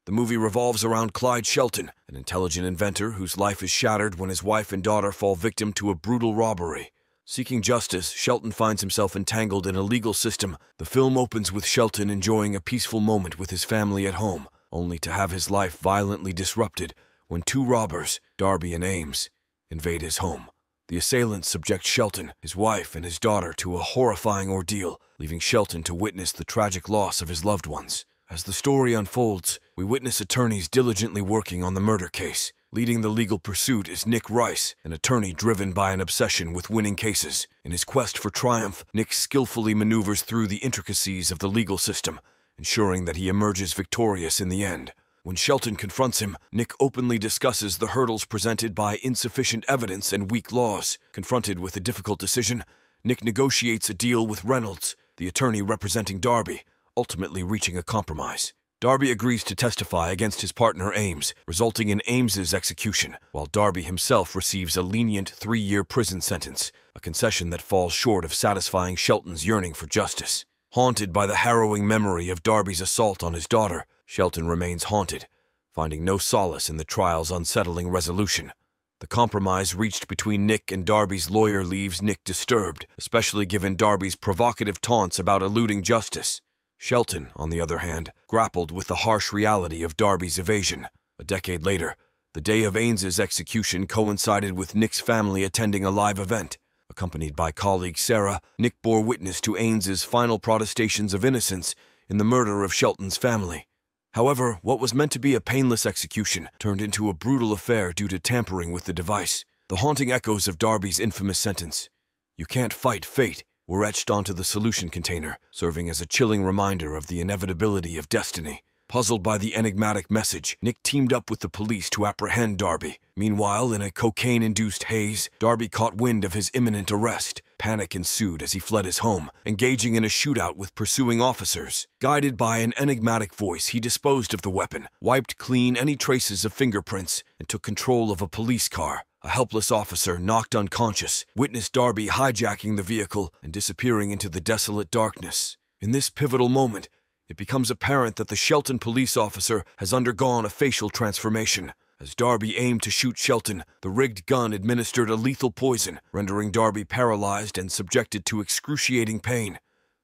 The movie revolves around Clyde Shelton, an intelligent inventor whose life is shattered when his wife and daughter fall victim to a brutal robbery. Seeking justice, Shelton finds himself entangled in a legal system. The film opens with Shelton enjoying a peaceful moment with his family at home, only to have his life violently disrupted when two robbers, Darby and Ames, invade his home. The assailants subject Shelton, his wife, and his daughter to a horrifying ordeal, leaving Shelton to witness the tragic loss of his loved ones. As the story unfolds, we witness attorneys diligently working on the murder case. Leading the legal pursuit is Nick Rice, an attorney driven by an obsession with winning cases. In his quest for triumph, Nick skillfully maneuvers through the intricacies of the legal system, ensuring that he emerges victorious in the end. When Shelton confronts him, Nick openly discusses the hurdles presented by insufficient evidence and weak laws. Confronted with a difficult decision, Nick negotiates a deal with Reynolds, the attorney representing Darby, ultimately reaching a compromise. Darby agrees to testify against his partner Ames, resulting in Ames's execution, while Darby himself receives a lenient 3-year prison sentence, a concession that falls short of satisfying Shelton's yearning for justice. Haunted by the harrowing memory of Darby's assault on his daughter, Shelton remains haunted, finding no solace in the trial's unsettling resolution. The compromise reached between Nick and Darby's lawyer leaves Nick disturbed, especially given Darby's provocative taunts about eluding justice. Shelton, on the other hand, grappled with the harsh reality of Darby's evasion. A decade later, the day of Ames's execution coincided with Nick's family attending a live event. Accompanied by colleague Sarah, Nick bore witness to Ames's final protestations of innocence in the murder of Shelton's family. However, what was meant to be a painless execution turned into a brutal affair due to tampering with the device. The haunting echoes of Darby's infamous sentence, "You can't fight fate," were etched onto the solution container, serving as a chilling reminder of the inevitability of destiny. Puzzled by the enigmatic message, Nick teamed up with the police to apprehend Darby. Meanwhile, in a cocaine-induced haze, Darby caught wind of his imminent arrest. Panic ensued as he fled his home, engaging in a shootout with pursuing officers. Guided by an enigmatic voice, he disposed of the weapon, wiped clean any traces of fingerprints, and took control of a police car. A helpless officer, knocked unconscious, witnessed Darby hijacking the vehicle and disappearing into the desolate darkness. In this pivotal moment, it becomes apparent that the Shelton police officer has undergone a facial transformation. As Darby aimed to shoot Shelton, the rigged gun administered a lethal poison, rendering Darby paralyzed and subjected to excruciating pain.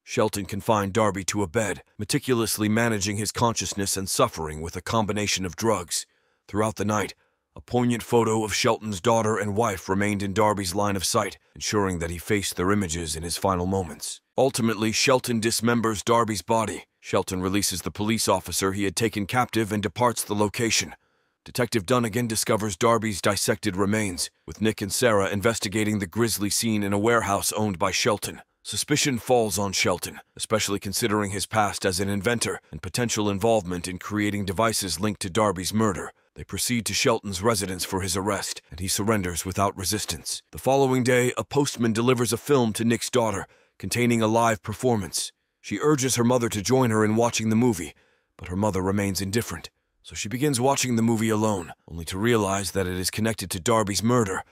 Shelton confined Darby to a bed, meticulously managing his consciousness and suffering with a combination of drugs. Throughout the night, a poignant photo of Shelton's daughter and wife remained in Darby's line of sight, ensuring that he faced their images in his final moments. Ultimately, Shelton dismembers Darby's body. Shelton releases the police officer he had taken captive and departs the location. Detective Dunnigan discovers Darby's dissected remains, with Nick and Sarah investigating the grisly scene in a warehouse owned by Shelton. Suspicion falls on Shelton, especially considering his past as an inventor and potential involvement in creating devices linked to Darby's murder. They proceed to Shelton's residence for his arrest, and he surrenders without resistance. The following day, a postman delivers a film to Nick's daughter, containing a live performance. She urges her mother to join her in watching the movie, but her mother remains indifferent. So she begins watching the movie alone, only to realize that it is connected to Darby's murder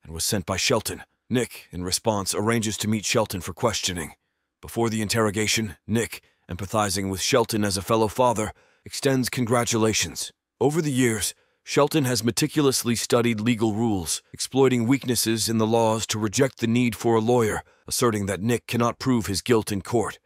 and was sent by Shelton. Nick, in response, arranges to meet Shelton for questioning. Before the interrogation, Nick, empathizing with Shelton as a fellow father, extends congratulations. Over the years, Shelton has meticulously studied legal rules, exploiting weaknesses in the laws to reject the need for a lawyer, asserting that Nick cannot prove his guilt in court.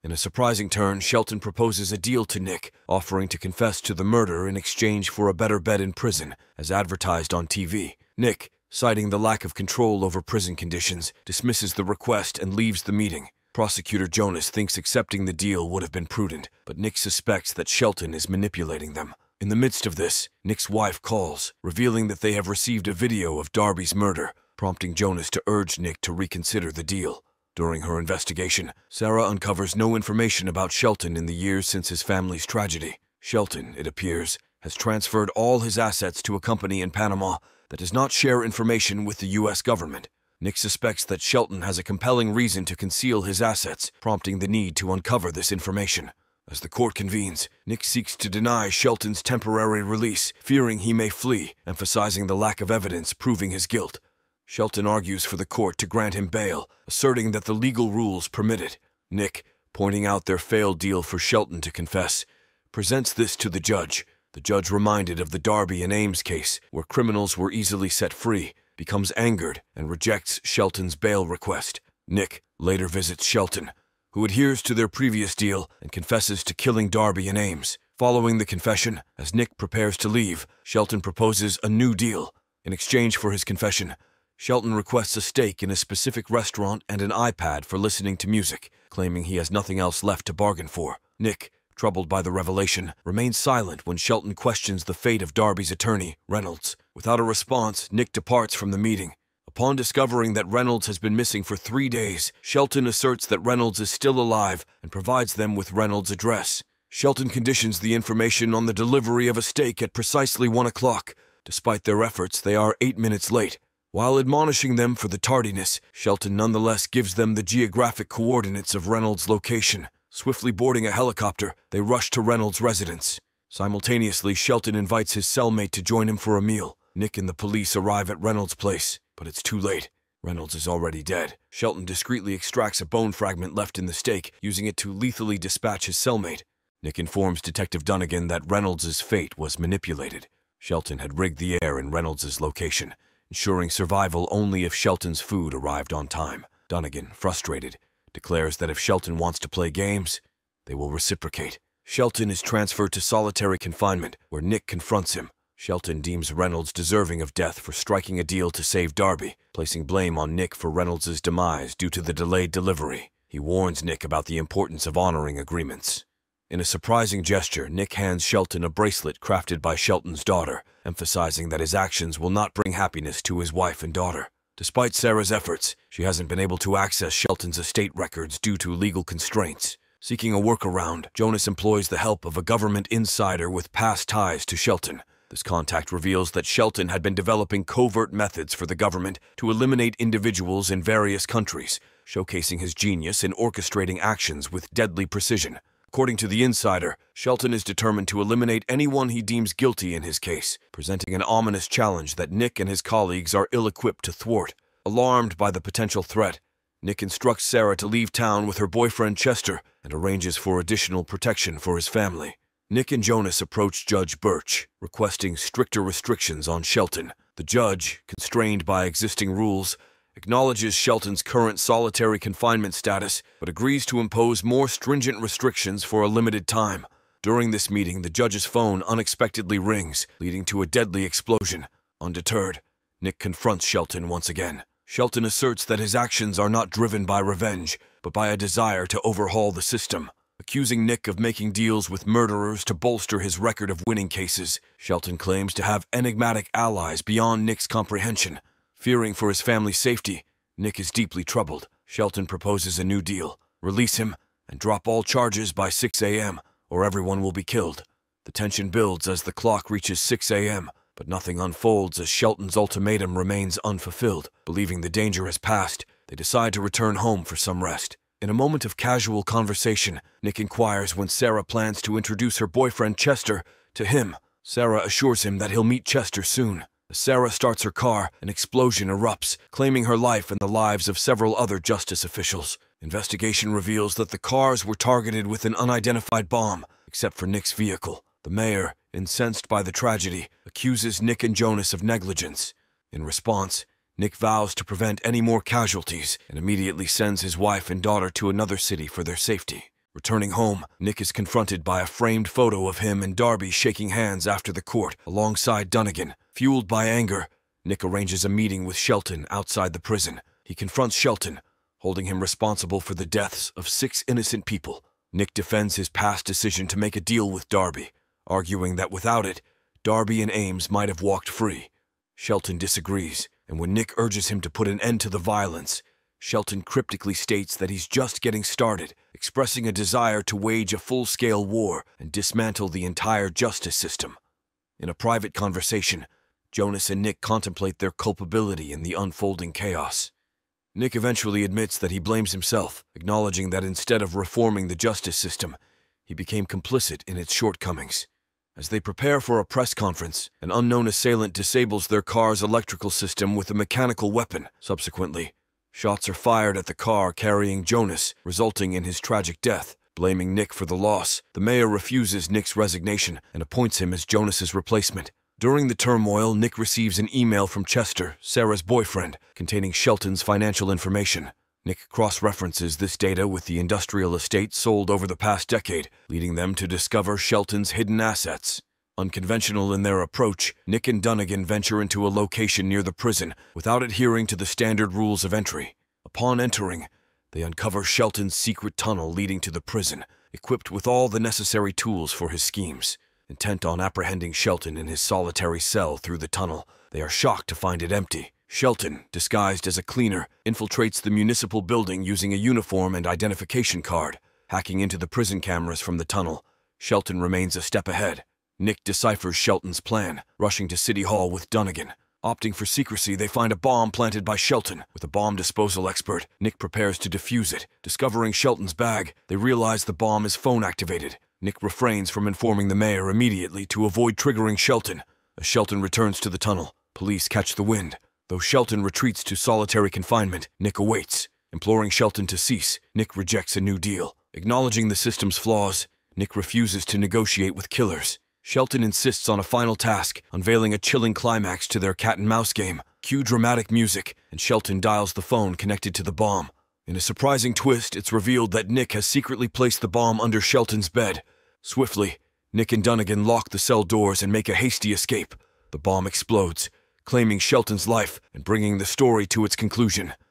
In a surprising turn, Shelton proposes a deal to Nick, offering to confess to the murder in exchange for a better bed in prison, as advertised on TV. Nick, citing the lack of control over prison conditions, dismisses the request and leaves the meeting. Prosecutor Jonas thinks accepting the deal would have been prudent, but Nick suspects that Shelton is manipulating them. In the midst of this, Nick's wife calls, revealing that they have received a video of Darby's murder, prompting Jonas to urge Nick to reconsider the deal. During her investigation, Sarah uncovers no information about Shelton in the years since his family's tragedy. Shelton, it appears, has transferred all his assets to a company in Panama that does not share information with the U.S. government. Nick suspects that Shelton has a compelling reason to conceal his assets, prompting the need to uncover this information. As the court convenes, Nick seeks to deny Shelton's temporary release, fearing he may flee, emphasizing the lack of evidence proving his guilt. Shelton argues for the court to grant him bail, asserting that the legal rules permit it. Nick, pointing out their failed deal for Shelton to confess, presents this to the judge. The judge, reminded of the Darby and Ames case, where criminals were easily set free, becomes angered and rejects Shelton's bail request. Nick later visits Shelton, who adheres to their previous deal and confesses to killing Darby and Ames. Following the confession, as Nick prepares to leave, Shelton proposes a new deal. In exchange for his confession, Shelton requests a steak in a specific restaurant and an iPad for listening to music, claiming he has nothing else left to bargain for. Nick, troubled by the revelation, remains silent when Shelton questions the fate of Darby's attorney, Reynolds. Without a response, Nick departs from the meeting. Upon discovering that Reynolds has been missing for 3 days, Shelton asserts that Reynolds is still alive and provides them with Reynolds' address. Shelton conditions the information on the delivery of a steak at precisely 1 o'clock. Despite their efforts, they are 8 minutes late. While admonishing them for the tardiness, Shelton nonetheless gives them the geographic coordinates of Reynolds' location. Swiftly boarding a helicopter, they rush to Reynolds' residence. Simultaneously, Shelton invites his cellmate to join him for a meal. Nick and the police arrive at Reynolds' place, but it's too late. Reynolds is already dead. Shelton discreetly extracts a bone fragment left in the steak, using it to lethally dispatch his cellmate. Nick informs Detective Dunnigan that Reynolds' fate was manipulated. Shelton had rigged the air in Reynolds' location, ensuring survival only if Shelton's food arrived on time. Dunnigan, frustrated, declares that if Shelton wants to play games, they will reciprocate. Shelton is transferred to solitary confinement, where Nick confronts him. Shelton deems Reynolds deserving of death for striking a deal to save Darby, placing blame on Nick for Reynolds' demise due to the delayed delivery. He warns Nick about the importance of honoring agreements. In a surprising gesture, Nick hands Shelton a bracelet crafted by Shelton's daughter, emphasizing that his actions will not bring happiness to his wife and daughter. Despite Sarah's efforts, she hasn't been able to access Shelton's estate records due to legal constraints. Seeking a workaround, Jonas employs the help of a government insider with past ties to Shelton. This contact reveals that Shelton had been developing covert methods for the government to eliminate individuals in various countries, showcasing his genius in orchestrating actions with deadly precision. According to the insider, Shelton is determined to eliminate anyone he deems guilty in his case, presenting an ominous challenge that Nick and his colleagues are ill-equipped to thwart. Alarmed by the potential threat, Nick instructs Sarah to leave town with her boyfriend Chester and arranges for additional protection for his family. Nick and Jonas approach Judge Birch, requesting stricter restrictions on Shelton. The judge, constrained by existing rules, acknowledges Shelton's current solitary confinement status, but agrees to impose more stringent restrictions for a limited time. During this meeting, the judge's phone unexpectedly rings, leading to a deadly explosion. Undeterred, Nick confronts Shelton once again. Shelton asserts that his actions are not driven by revenge, but by a desire to overhaul the system. Accusing Nick of making deals with murderers to bolster his record of winning cases, Shelton claims to have enigmatic allies beyond Nick's comprehension. Fearing for his family's safety, Nick is deeply troubled. Shelton proposes a new deal: release him and drop all charges by 6 a.m., or everyone will be killed. The tension builds as the clock reaches 6 a.m., but nothing unfolds as Shelton's ultimatum remains unfulfilled. Believing the danger has passed, they decide to return home for some rest. In a moment of casual conversation, Nick inquires when Sarah plans to introduce her boyfriend Chester to him. Sarah assures him that he'll meet Chester soon. As Sarah starts her car, an explosion erupts, claiming her life and the lives of several other justice officials. Investigation reveals that the cars were targeted with an unidentified bomb, except for Nick's vehicle. The mayor, incensed by the tragedy, accuses Nick and Jonas of negligence. In response, Nick vows to prevent any more casualties and immediately sends his wife and daughter to another city for their safety. Returning home, Nick is confronted by a framed photo of him and Darby shaking hands after the court alongside Dunnigan. Fueled by anger, Nick arranges a meeting with Shelton outside the prison. He confronts Shelton, holding him responsible for the deaths of 6 innocent people. Nick defends his past decision to make a deal with Darby, arguing that without it, Darby and Ames might have walked free. Shelton disagrees, and when Nick urges him to put an end to the violence, Shelton cryptically states that he's just getting started, expressing a desire to wage a full-scale war and dismantle the entire justice system. In a private conversation, Jonas and Nick contemplate their culpability in the unfolding chaos. Nick eventually admits that he blames himself, acknowledging that instead of reforming the justice system, he became complicit in its shortcomings. As they prepare for a press conference, an unknown assailant disables their car's electrical system with a mechanical weapon. Subsequently, shots are fired at the car carrying Jonas, resulting in his tragic death. Blaming Nick for the loss, the mayor refuses Nick's resignation and appoints him as Jonas's replacement. During the turmoil, Nick receives an email from Chester, Sarah's boyfriend, containing Shelton's financial information. Nick cross-references this data with the industrial estate sold over the past decade, leading them to discover Shelton's hidden assets. Unconventional in their approach, Nick and Dunnigan venture into a location near the prison without adhering to the standard rules of entry. Upon entering, they uncover Shelton's secret tunnel leading to the prison, equipped with all the necessary tools for his schemes. Intent on apprehending Shelton in his solitary cell through the tunnel, they are shocked to find it empty. Shelton, disguised as a cleaner, infiltrates the municipal building using a uniform and identification card. Hacking into the prison cameras from the tunnel, Shelton remains a step ahead. Nick deciphers Shelton's plan, rushing to City Hall with Dunnigan. Opting for secrecy, they find a bomb planted by Shelton. With a bomb disposal expert, Nick prepares to defuse it. Discovering Shelton's bag, they realize the bomb is phone-activated. Nick refrains from informing the mayor immediately to avoid triggering Shelton. As Shelton returns to the tunnel, police catch the wind. Though Shelton retreats to solitary confinement, Nick awaits. Imploring Shelton to cease, Nick rejects a new deal. Acknowledging the system's flaws, Nick refuses to negotiate with killers. Shelton insists on a final task, unveiling a chilling climax to their cat-and-mouse game. Cue dramatic music, and Shelton dials the phone connected to the bomb. In a surprising twist, it's revealed that Nick has secretly placed the bomb under Shelton's bed. Swiftly, Nick and Dunnigan lock the cell doors and make a hasty escape. The bomb explodes, claiming Shelton's life and bringing the story to its conclusion.